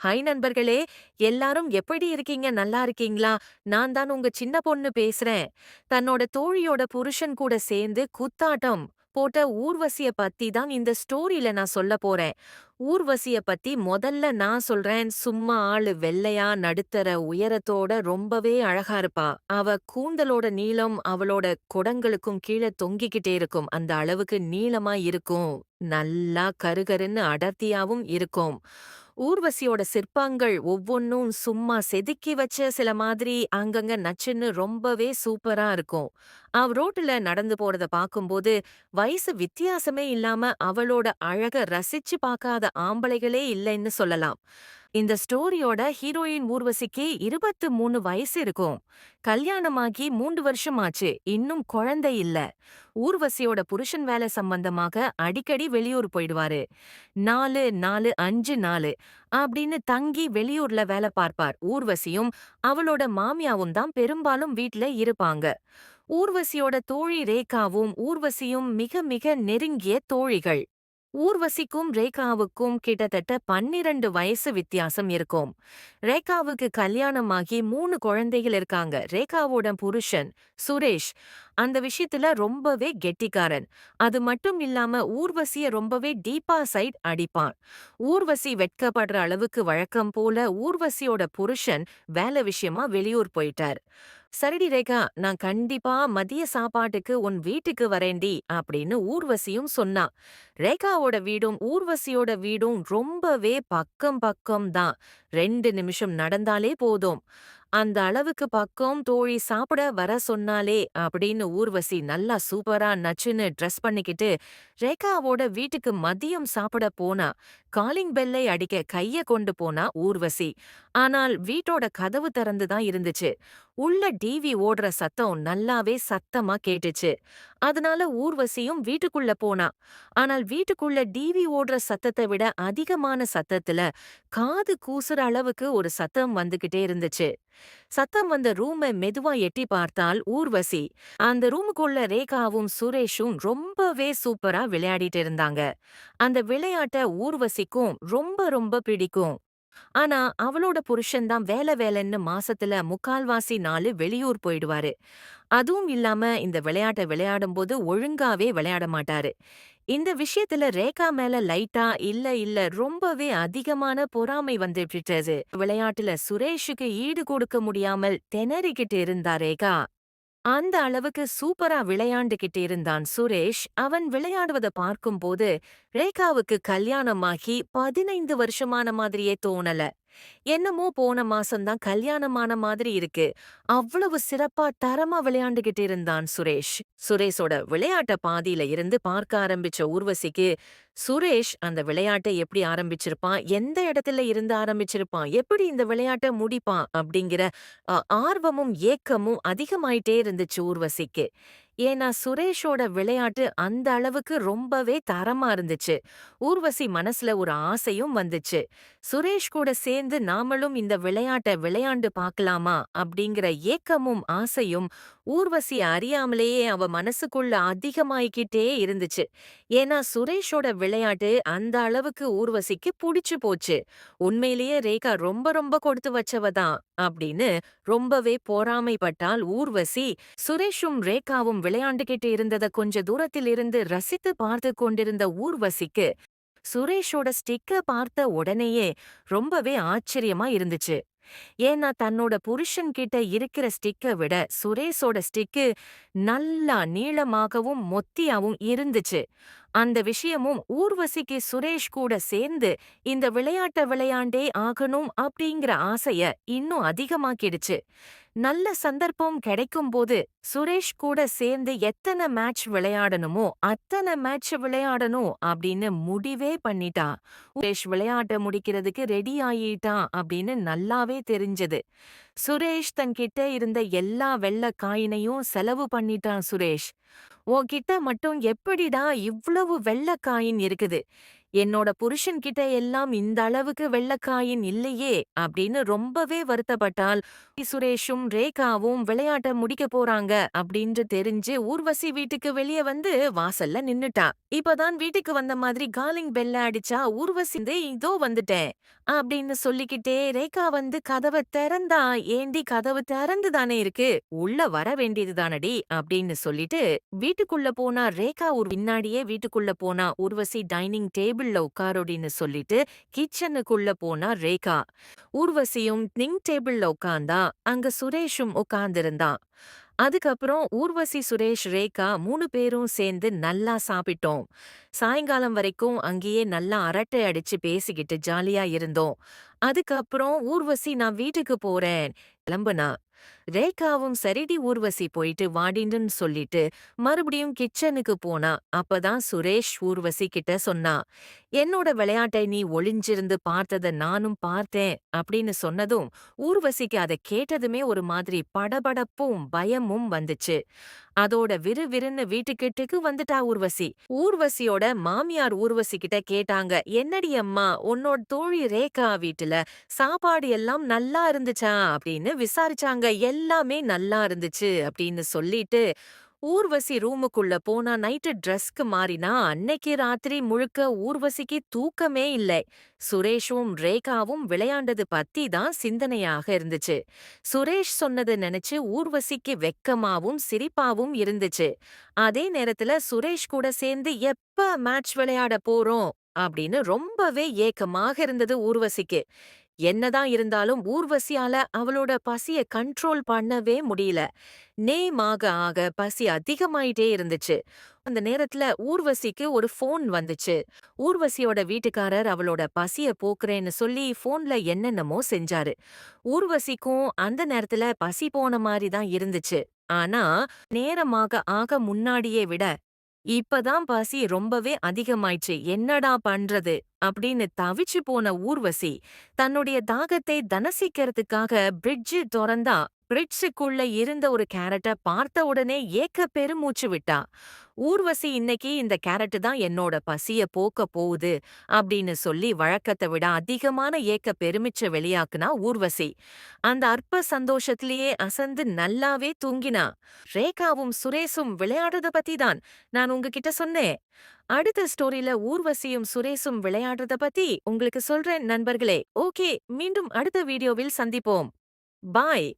Hi நண்பர்களே! எல்லாரும் எப்படி இருக்கீங்க? நல்லா இருக்கீங்களா? நான் தான் உங்க சின்ன பொண்ணு பேசுறேன். தன்னோட தோழியோட புருஷன் கூட சேர்ந்து குத்தாட்டம் போட்ட ஊர்வசிய பத்தி தான் இந்த ஸ்டோரியில நான் சொல்லப் போறேன். ஊர்வசிய பத்தி முதல்ல நான் சொல்றேன். சும்மா ஆளு வெள்ளையா, நடுத்தர உயரத்தோட ரொம்பவே அழகா இருப்பா. அவ கூந்தலோட நீளம் அவளோட குடங்களுக்கும் கீழ தொங்கிக்கிட்டே இருக்கும். அந்த அளவுக்கு நீளமா இருக்கும். நல்லா கருகருன்னு அடர்த்தியாவும் இருக்கும். ஊர்வசியோட சிற்பங்கள் ஒவ்வொன்னும் சும்மா செதுக்கி வச்ச சில மாதிரி அங்கங்க நச்சுன்னு ரொம்பவே சூப்பரா இருக்கும். அவ ரோட்டுல நடந்து போறத பார்க்கும்போது, வயசு வித்தியாசமே இல்லாம அவளோட அழக ரசிச்சு பார்க்காத ஆம்பளைகளே இல்லைன்னு சொல்லலாம். இந்த ஸ்டோரியோட ஹீரோயின் ஊர்வசிக்கு 23 வயசு இருக்கும். கல்யாணமாகி 3 வருஷம் ஆச்சு. இன்னும் குழந்தை இல்ல. ஊர்வசியோட புருஷன் வேலை சம்பந்தமாக அடிக்கடி வெளியூர் போயிடுவாரு. 4, 4, 5 நாளு அப்படின்னு தங்கி வெளியூர்ல வேலை பார்ப்பார். ஊர்வசியும் அவளோட மாமியாவும் தான் பெரும்பாலும் வீட்ல இருப்பாங்க. ஊர்வசியோட தோழி ரேகாவும் ஊர்வசியும் மிக மிக நெருங்கிய தோழிகள். ஊர்வசிக்கும் ரேகாவுக்கும் கிட்டத்தட்ட 12 வயசு வித்தியாசம் இருக்கும். ரேகாவுக்கு கல்யாணமாகி 3 குழந்தைகள் இருக்காங்க. ரேகாவோட புருஷன் சுரேஷ் அந்த விஷயத்துல ரொம்பவே கெட்டிக்காரன். அது மட்டும் இல்லாம ஊர்வசிய ரொம்பவே டீப்பா சைட் அடிப்பான். ஊர்வசி வெட்கப்படுற அளவுக்கு வழக்கம் போல ஊர்வசியோட புருஷன் வேலை விஷயமா வெளியூர் போயிட்டார். சரிடி ரேகா, நான் கண்டிப்பா மதிய சாப்பாட்டுக்கு உன் வீட்டுக்கு வரேன்டி அப்படின்னு ஊர்வசியும் சொன்னா. ரேகாவோட வீடும் ஊர்வசியோட வீடும் ரொம்பவே பக்கம் பக்கம் தான். 2 நிமிஷம் நடந்தாலே போதும். அந்த அளவுக்கு பக்கம். தோழி சாப்பிட வர சொன்னாலே அப்படின்னு ஊர்வசி நல்லா சூப்பரா நச்சுன்னு ட்ரெஸ் பண்ணிக்கிட்டு ரேகாவோட வீட்டுக்கு மதியம் சாப்பிட போனா. காலிங் பெல்லை அடிக்க கைய கொண்டு போனா ஊர்வசி. ஆனால் வீட்டோட கதவு திறந்து தான் இருந்துச்சு. உள்ள டிவி ஓடுற சத்தம் நல்லாவே சத்தமா கேட்டுச்சு. அதனால ஊர்வசியும் வீட்டுக்குள்ள போனா. ஆனால் வீட்டுக்குள்ள டிவி ஓடுற சத்தத்தை விட அதிகமான சத்தத்துல காது கூசுற அளவுக்கு ஒரு சத்தம் வந்துகிட்டே இருந்துச்சு. சத்தம் வந்த ரூமை மெதுவா எட்டி பார்த்தால் ஊர்வசி. அந்த ரூமுக்குள்ள ரேகாவும் சுரேஷும் ரொம்பவே சூப்பரா விளையாடிட்டு இருந்தாங்க. அந்த விளையாட்ட ஊர்வசிக்கும் ரொம்ப ரொம்ப பிடிக்கும். ஆனா அவளோட புருஷன் தான் வேலை வேலைன்னு மாசத்துல 3/4 நாளு வெளியூர் போயிடுவாரு. அதுவும் இல்லாம இந்த விளையாட்ட விளையாடும்போது ஒழுங்காவே விளையாட மாட்டாரு. இந்த விஷயத்துல ரேகா மேல லைட்டா இல்ல இல்ல ரொம்பவே அதிகமான பொறாமை வந்துவிட்டது. விளையாட்டுல சுரேஷுக்கு ஈடு கொடுக்க முடியாமல் திணறிக்கிட்டு இருந்தா ரேகா. அந்த அளவுக்கு சூப்பரா விளையாண்டுகிட்டு இருந்தான் சுரேஷ். அவன் விளையாடுவத பார்க்கும்போது ரேகாவுக்கு கல்யாணமாகி 15 வருஷமான மாதிரியே தோணல. என்னமோ போன மாசம்தான் கல்யாணமான மாதிரி இருக்கு. அவ்வளவு சிறப்பா தரமா விளையாண்டுகிட்டு இருந்தான் சுரேஷ். சுரேஷோட விளையாட்ட பாதியில இருந்து பார்க்க ஆரம்பிச்ச ஊர்வசிக்கு, சுரேஷ் அந்த விளையாட்டை எப்படி ஆரம்பிச்சிருப்பான், எந்த இடத்துல இருந்து ஆரம்பிச்சிருப்பான், எப்படி இந்த விளையாட்ட முடிப்பான் அப்படிங்கிற ஆர்வமும் ஏக்கமும் அதிகமாயிட்டே இருந்துச்சு ஊர்வசிக்கு. ஏன்னா சுரேஷோட விளையாட்டு அந்த அளவுக்கு ரொம்பவே தரமா இருந்துச்சு. ஊர்வசி மனசுல ஒரு ஆசையும் வந்துச்சு. சுரேஷ் கூட சேர்ந்து நாமளும் இந்த விளையாட்ட விளையாண்டு பார்க்கலாமா அப்படிங்கிற ஏக்கமும் ஆசையும் ஊர்வசி அறியாமலேயே அவ மனசுக்குள்ள அதிகமாயிக்கிட்டே இருந்துச்சு. ஏன்னா சுரேஷோட விளையாட்டு அந்த அளவுக்கு ஊர்வசிக்கு புடிச்சு போச்சு. உண்மையிலேயே ரேகா ரொம்ப ரொம்ப கொடுத்து வச்சவ தான் அப்படின்னு ரொம்பவே பொறாமைப்பட்டாள் ஊர்வசி. சுரேஷும் ரேகாவும் விளையாண்டுகிட்டு இருந்தத கொஞ்ச தூரத்தில் இருந்து ரசித்து பார்த்து கொண்டிருந்த ஊர்வசிக்கு சுரேஷோட ஸ்டிக்க பார்த்த உடனேயே ரொம்பவே ஆச்சரியமா இருந்துச்சு. ஏன்னா தன்னோட புருஷன் கிட்ட இருக்கிற ஸ்டிக்க விட சுரேஷோட ஸ்டிக்கு நல்லா நீளமாகவும் மொத்தியாவும் இருந்துச்சு. அந்த விஷயமும் ஊர்வசிக்கு சுரேஷ் கூட சேர்ந்து இந்த விளையாட்ட விளையாண்டே ஆகணும் அப்படிங்கிற ஆசைய இன்னும் அதிகமாக்கிடுச்சு. நல்ல சந்தர்ப்பம் கிடைக்கும்போது சுரேஷ் கூட சேர்ந்து எத்தனை மேட்ச் விளையாடணுமோ அத்தனை மேட்ச் விளையாடணும் அப்படின்னு முடிவே பண்ணிட்டா. சுரேஷ் விளையாட்ட முடிக்கிறதுக்கு ரெடி ஆயிட்டான் அப்படின்னு நல்லாவே தெரிஞ்சது. சுரேஷ் தன்கிட்ட இருந்த எல்லா வெள்ள காயினையும் செலவு பண்ணிட்டான் சுரேஷ். உன்கிட்ட மட்டும் எப்படிடா இவ்வளவு வெள்ள காயின் இருக்குது? என்னோட புருஷன்கிட்ட எல்லாம் இந்த அளவுக்கு வெள்ளக்காயின் இல்லையே அப்படின்னு ரொம்பவே வருத்தப்பட்டாள். சுரேஷும் ரேகாவும் விளையாட்ட முடிக்க போறாங்க அப்படின்னு தெரிஞ்சு ஊர்வசி வீட்டுக்கு வெளியே வந்து வாசல்ல நின்னுட்டா. இப்பதான் வீட்டுக்கு வந்த மாதிரி காலிங் பெல்ல அடிச்சா ஊர்வசி இதோ வந்துட்டேன் அப்படின்னு சொல்லிக்கிட்டே ரேகா வந்து கதவை திறந்தா. ஏண்டி கதவு திறந்து தானே இருக்கு, உள்ள வர வேண்டியது தானடி அப்படின்னு சொல்லிட்டு வீட்டுக்குள்ள போனா. ரேகா ஒரு பின்னாடியே வீட்டுக்குள்ள போனா. ஊர்வசி டைனிங் டேபிள்ல உட்காரோடின்னு சொல்லிட்டு கிச்சனுக்குள்ள போனா ரேகா. ஊர்வசியும் நிங் டேபிள்ல உட்கார்ந்தா. அங்க சுரேஷும் உட்கார்ந்திருந்தான். அதுக்கப்புறம் ஊர்வசி, சுரேஷ், ரேகா 3 பேரும் சேர்ந்து நல்லா சாப்பிட்டோம். சாயங்காலம் வரைக்கும் அங்கேயே நல்லா அரட்டை அடிச்சு பேசிக்கிட்டு ஜாலியா இருந்தோம். அதுக்கப்புறம் ஊர்வசி நான் வீட்டுக்கு போறேன் கிளம்புனா. ரேகாவும் சரிடி ஊர்வசி போயிட்டு வாடின்னு சொல்லிட்டு மறுபடியும் கிச்சனுக்கு போனா. அப்பதான் சுரேஷ் ஊர்வசி கிட்ட சொன்னா, என்னோட விளையாட்டை நீ ஒளிஞ்சிருந்து பார்த்தத நானும் பார்த்தேன் அப்படின்னு சொன்னதும் ஊர்வசிக்கு அதை கேட்டதுமே ஒரு மாதிரி படபடப்பும் பயமும் வந்துச்சு. அதோட விறுவிறுன்னு வீட்டுக்கிட்டுக்கு வந்துட்டா ஊர்வசி. ஊர்வசியோட மாமியார் ஊர்வசி கிட்ட கேட்டாங்க, என்னடி அம்மா உன்னோட தோழி ரேகா வீட்டுல சாப்பாடு எல்லாம் நல்லா இருந்துச்சா அப்படின்னு விசாரிச்சாங்க. எல்லாமே நல்லா இருந்துச்சு அப்படின்னு சொல்லிட்டு ஊர்வசி ரூமுக்குள்ள போனா. நைட்டு ட்ரெஸ்க்கு மாறினா. அன்னைக்கு ராத்திரி முழுக்க ஊர்வசிக்கு தூக்கமே இல்லை. சுரேஷும் ரேகாவும் விளையாண்டது பத்தி தான் சிந்தனையாக இருந்துச்சு. சுரேஷ் சொன்னதை நினைச்சு ஊர்வசிக்கு வெக்கமாவும் சிரிப்பாவும் இருந்துச்சு. அதே நேரத்துல சுரேஷ் கூட சேர்ந்து எப்ப மேட்ச் விளையாட போறோம் அப்படின்னு ரொம்பவே ஏக்கமாக இருந்தது ஊர்வசிக்கு. என்னதான் இருந்தாலும் ஊர்வசியால அவளோட பசிய கண்ட்ரோல் பண்ணவே முடியல. நேமாக ஆக பசி அதிகமாயிட்டே இருந்துச்சு. அந்த நேரத்துல ஊர்வசிக்கு ஒரு ஃபோன் வந்துச்சு. ஊர்வசியோட வீட்டுக்காரர் அவளோட பசிய போக்குறேன்னு சொல்லி ஃபோன்ல என்னென்னமோ செஞ்சாரு. ஊர்வசிக்கும் அந்த நேரத்துல பசி போன மாதிரி தான் இருந்துச்சு. ஆனா நேரமாக ஆக முன்னாடியே விட இப்பதான் பசி ரொம்பவே அதிகமாயிடுச்சு, என்னடா பண்றது அப்படின்னு தவிச்சு போன ஊர்வசி தன்னுடைய தாகத்தை தனசிக்கிறதுக்காக பிரிட்ஜ் தொறந்தா. பிரிட்ஜுக்குள்ள இருந்த ஒரு கேரட்ட பார்த்த உடனே ஏக்க பெருமூச்சு விட்டா. ஊர்வசி இன்னைக்கு இந்த கேரட் தான் என்னோட பசிய போக்க போகுது அப்படின்னு சொல்லி வழக்கத்தை விட அதிகமான ஏக்க பெருமிச்ச வெளியாக்குனா ஊர்வசி. அந்த அற்ப சந்தோஷத்திலேயே அசந்து நல்லாவே தூங்கினா. ரேகாவும் சுரேஷும் விளையாடுறத பத்தி தான் நான் உங்ககிட்ட சொன்னேன். அடுத்த ஸ்டோரியில ஊர்வசியும் சுரேஷும் விளையாடுறத பத்தி உங்களுக்கு சொல்றேன் நண்பர்களே. ஓகே, மீண்டும் அடுத்த வீடியோவில் சந்திப்போம். பாய்.